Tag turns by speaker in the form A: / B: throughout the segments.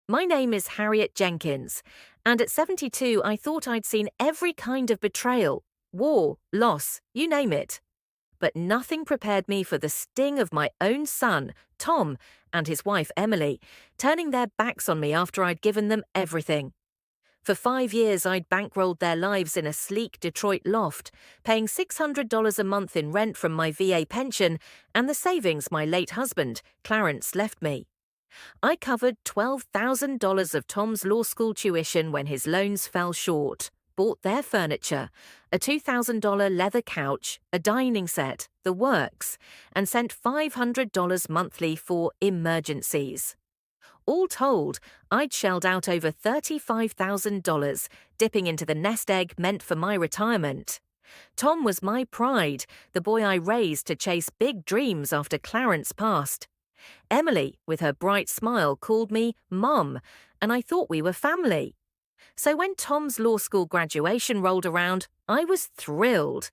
A: My name is Harriet Jenkins, and at 72 I thought I'd seen every kind of betrayal, war, loss, you name it. But nothing prepared me for the sting of my own son, Tom, and his wife, Emily, turning their backs on me after I'd given them everything. For 5 years, I'd bankrolled their lives in a sleek Detroit loft, paying $600 a month in rent from my VA pension and the savings my late husband, Clarence, left me. I covered $12,000 of Tom's law school tuition when his loans fell short, bought their furniture, a $2,000 leather couch, a dining set, the works, and sent $500 monthly for emergencies. All told, I'd shelled out over $35,000, dipping into the nest egg meant for my retirement. Tom was my pride, the boy I raised to chase big dreams after Clarence passed. Emily, with her bright smile, called me Mum, and I thought we were family. So when Tom's law school graduation rolled around, I was thrilled.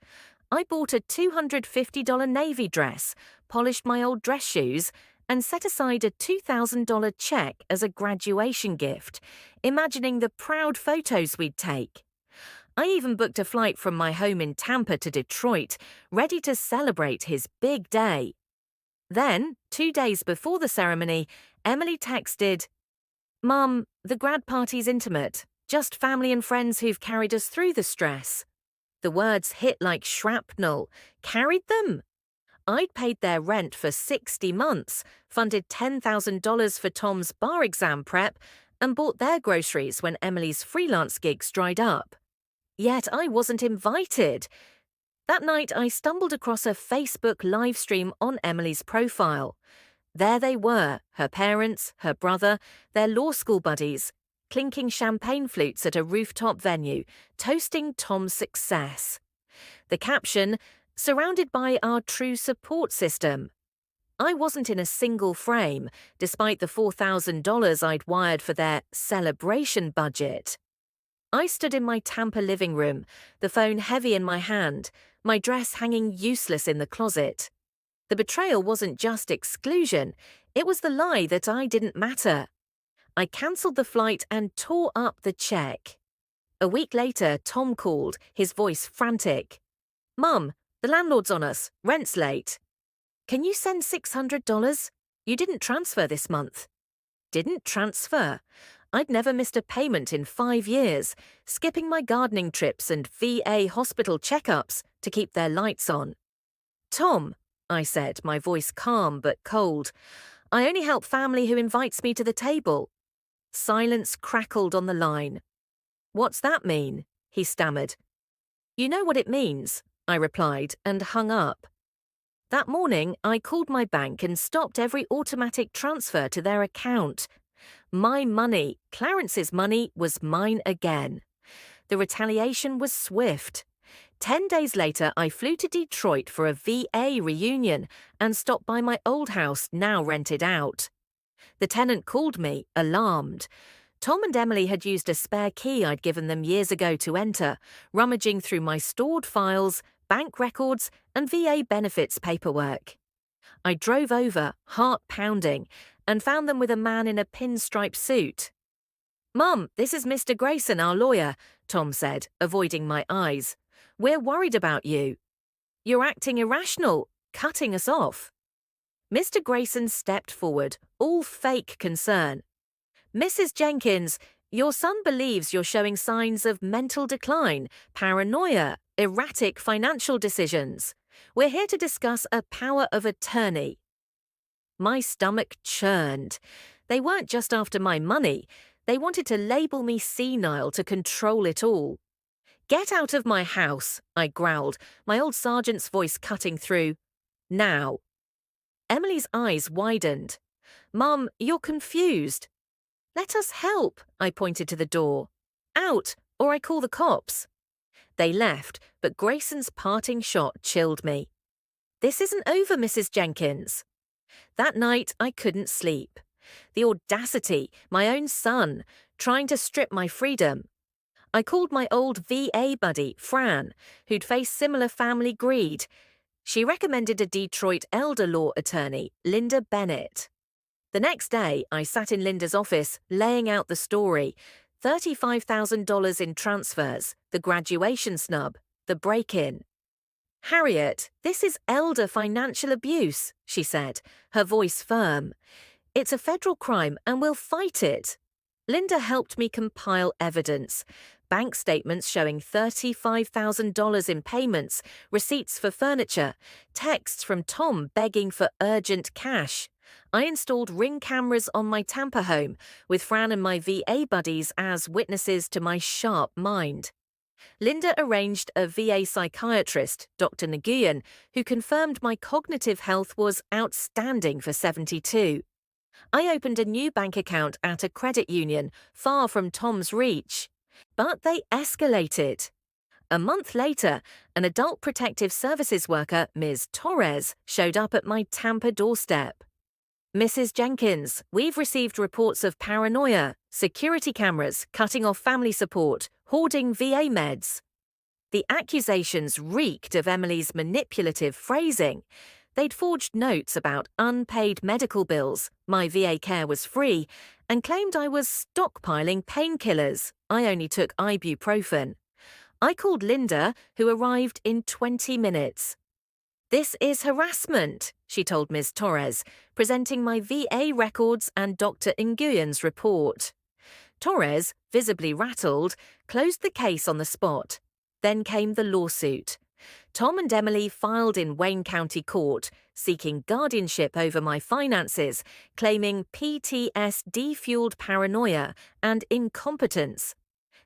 A: I bought a $250 navy dress, polished my old dress shoes, and set aside a $2,000 check as a graduation gift, imagining the proud photos we'd take. I even booked a flight from my home in Tampa to Detroit, ready to celebrate his big day. Then, 2 days before the ceremony, Emily texted, "Mum, the grad party's intimate, just family and friends who've carried us through the stress." The words hit like shrapnel. Carried them? I'd paid their rent for 60 months, funded $10,000 for Tom's bar exam prep, and bought their groceries when Emily's freelance gigs dried up. Yet I wasn't invited. That night, I stumbled across a Facebook livestream on Emily's profile. There they were, her parents, her brother, their law school buddies, clinking champagne flutes at a rooftop venue, toasting Tom's success. The caption, "Surrounded by our true support system." I wasn't in a single frame, despite the $4,000 I'd wired for their celebration budget. I stood in my Tampa living room, the phone heavy in my hand, my dress hanging useless in the closet. The betrayal wasn't just exclusion, it was the lie that I didn't matter. I cancelled the flight and tore up the check. A week later, Tom called, his voice frantic. "Mum, the landlord's on us. Rent's late." "Can you send $600? You didn't transfer this month." Didn't transfer? I'd never missed a payment in 5 years, skipping my gardening trips and VA hospital checkups to keep their lights on. "Tom," I said, my voice calm but cold, "I only help family who invites me to the table." Silence crackled on the line. "What's that mean?" he stammered. "You know what it means," I replied and hung up. That morning, I called my bank and stopped every automatic transfer to their account. My money, Clarence's money, was mine again. The retaliation was swift. 10 days later, I flew to Detroit for a VA reunion and stopped by my old house, now rented out. The tenant called me, alarmed. Tom and Emily had used a spare key I'd given them years ago to enter, rummaging through my stored files, bank records, and VA benefits paperwork. I drove over, heart pounding, and found them with a man in a pinstripe suit. "Mum, this is Mr. Grayson, our lawyer," Tom said, avoiding my eyes. "We're worried about you. You're acting irrational, cutting us off." Mr. Grayson stepped forward, all fake concern. "Mrs. Jenkins, your son believes you're showing signs of mental decline, paranoia, erratic financial decisions. We're here to discuss a power of attorney." My stomach churned. They weren't just after my money. They wanted to label me senile to control it all. "Get out of my house," I growled, my old sergeant's voice cutting through. "Now." Emily's eyes widened. "Mum, you're confused." "Let us help," I pointed to the door. "Out, or I call the cops." They left, but Grayson's parting shot chilled me. "This isn't over, Mrs. Jenkins." That night, I couldn't sleep. The audacity, my own son, trying to strip my freedom. I called my old VA buddy, Fran, who'd faced similar family greed. She recommended a Detroit elder law attorney, Linda Bennett. The next day, I sat in Linda's office laying out the story. $35,000 in transfers, the graduation snub, the break-in. "Harriet, this is elder financial abuse," she said, her voice firm. "It's a federal crime and we'll fight it." Linda helped me compile evidence. Bank statements showing $35,000 in payments, receipts for furniture, texts from Tom begging for urgent cash. I installed Ring cameras on my Tampa home, with Fran and my VA buddies as witnesses to my sharp mind. Linda arranged a VA psychiatrist, Dr. Nguyen, who confirmed my cognitive health was outstanding for 72. I opened a new bank account at a credit union, far from Tom's reach. But they escalated. A month later, an adult protective services worker, Ms. Torres, showed up at my Tampa doorstep. "Mrs. Jenkins, we've received reports of paranoia, security cameras, cutting off family support, hoarding VA meds." The accusations reeked of Emily's manipulative phrasing. They'd forged notes about unpaid medical bills, my VA care was free, and claimed I was stockpiling painkillers. I only took ibuprofen. I called Linda, who arrived in 20 minutes. "This is harassment," she told Ms. Torres, presenting my VA records and Dr. Nguyen's report. Torres, visibly rattled, closed the case on the spot. Then came the lawsuit. Tom and Emily filed in Wayne County Court, seeking guardianship over my finances, claiming PTSD-fueled paranoia and incompetence.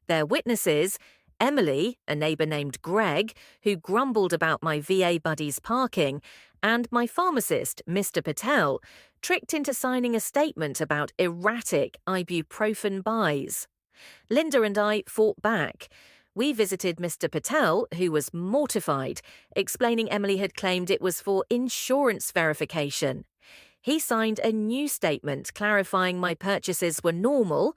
A: Their witnesses, Emily, a neighbor named Greg, who grumbled about my VA buddy's parking, and my pharmacist, Mr. Patel, tricked into signing a statement about erratic ibuprofen buys. Linda and I fought back. We visited Mr. Patel, who was mortified, explaining Emily had claimed it was for insurance verification. He signed a new statement clarifying my purchases were normal.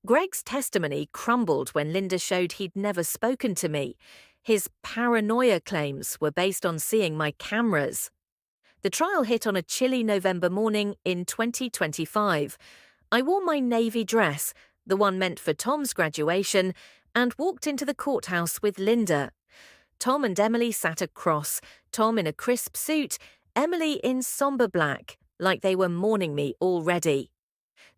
A: Greg's testimony crumbled when Linda showed he'd never spoken to me. His paranoia claims were based on seeing my cameras. The trial hit on a chilly November morning in 2025. I wore my navy dress, the one meant for Tom's graduation, and walked into the courthouse with Linda. Tom and Emily sat across, Tom in a crisp suit, Emily in somber black, like they were mourning me already.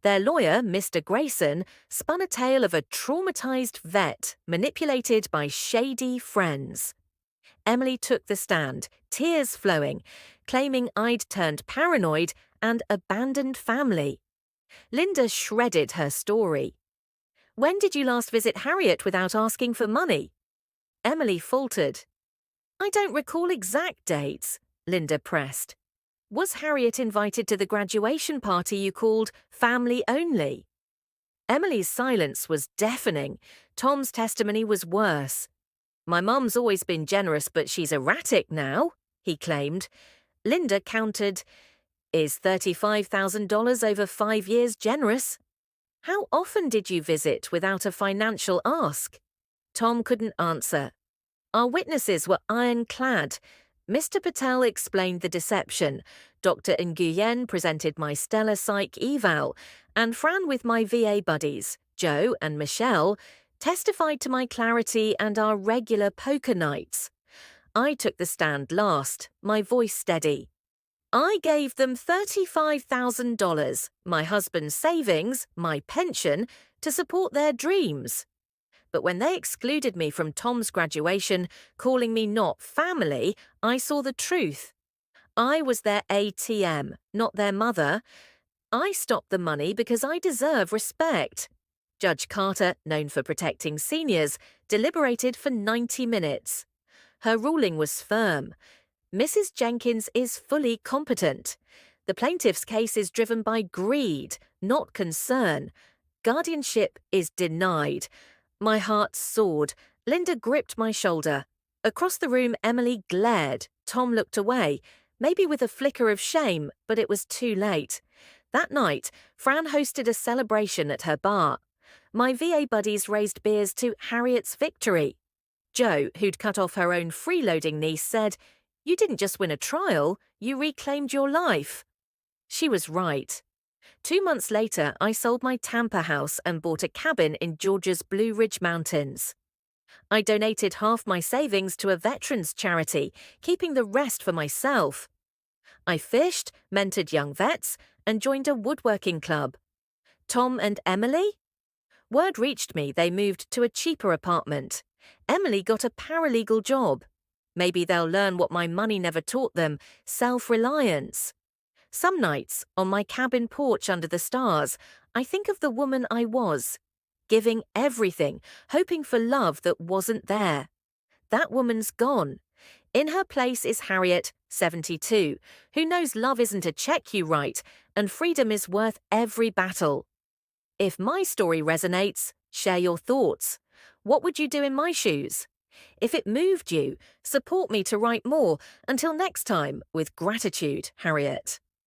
A: Their lawyer, Mr. Grayson, spun a tale of a traumatized vet manipulated by shady friends. Emily took the stand, tears flowing, claiming I'd turned paranoid and abandoned family. Linda shredded her story. "When did you last visit Harriet without asking for money?" Emily faltered. "I don't recall exact dates," Linda pressed. "Was Harriet invited to the graduation party you called family only?" Emily's silence was deafening. Tom's testimony was worse. "My mum's always been generous, but she's erratic now," he claimed. Linda countered, "Is $35,000 over 5 years generous? How often did you visit without a financial ask?" Tom couldn't answer. Our witnesses were ironclad. Mr. Patel explained the deception. Dr. Nguyen presented my stellar psych eval, and Fran with my VA buddies, Joe and Michelle, testified to my clarity and our regular poker nights. I took the stand last, my voice steady. "I gave them $35,000, my husband's savings, my pension, to support their dreams. But when they excluded me from Tom's graduation, calling me not family, I saw the truth. I was their ATM, not their mother. I stopped the money because I deserve respect." Judge Carter, known for protecting seniors, deliberated for 90 minutes. Her ruling was firm. Mrs. Jenkins is fully competent. The plaintiff's case is driven by greed, not concern. Guardianship is denied. My heart soared. Linda gripped my shoulder. Across the room, Emily glared. Tom looked away, maybe with a flicker of shame, but it was too late. That night, Fran hosted a celebration at her bar. My VA buddies raised beers to Harriet's victory. Jo, who'd cut off her own freeloading niece, said, "You didn't just win a trial, you reclaimed your life." She was right. 2 months later, I sold my Tampa house and bought a cabin in Georgia's Blue Ridge Mountains. I donated half my savings to a veterans charity, keeping the rest for myself. I fished, mentored young vets, and joined a woodworking club. Tom and Emily? Word reached me they moved to a cheaper apartment. Emily got a paralegal job. Maybe they'll learn what my money never taught them, self-reliance. Some nights, on my cabin porch under the stars, I think of the woman I was, giving everything, hoping for love that wasn't there. That woman's gone. In her place is Harriet, 72, who knows love isn't a check you write and freedom is worth every battle. If my story resonates, share your thoughts. What would you do in my shoes? If it moved you, support me to write more. Until next time, with gratitude, Harriet.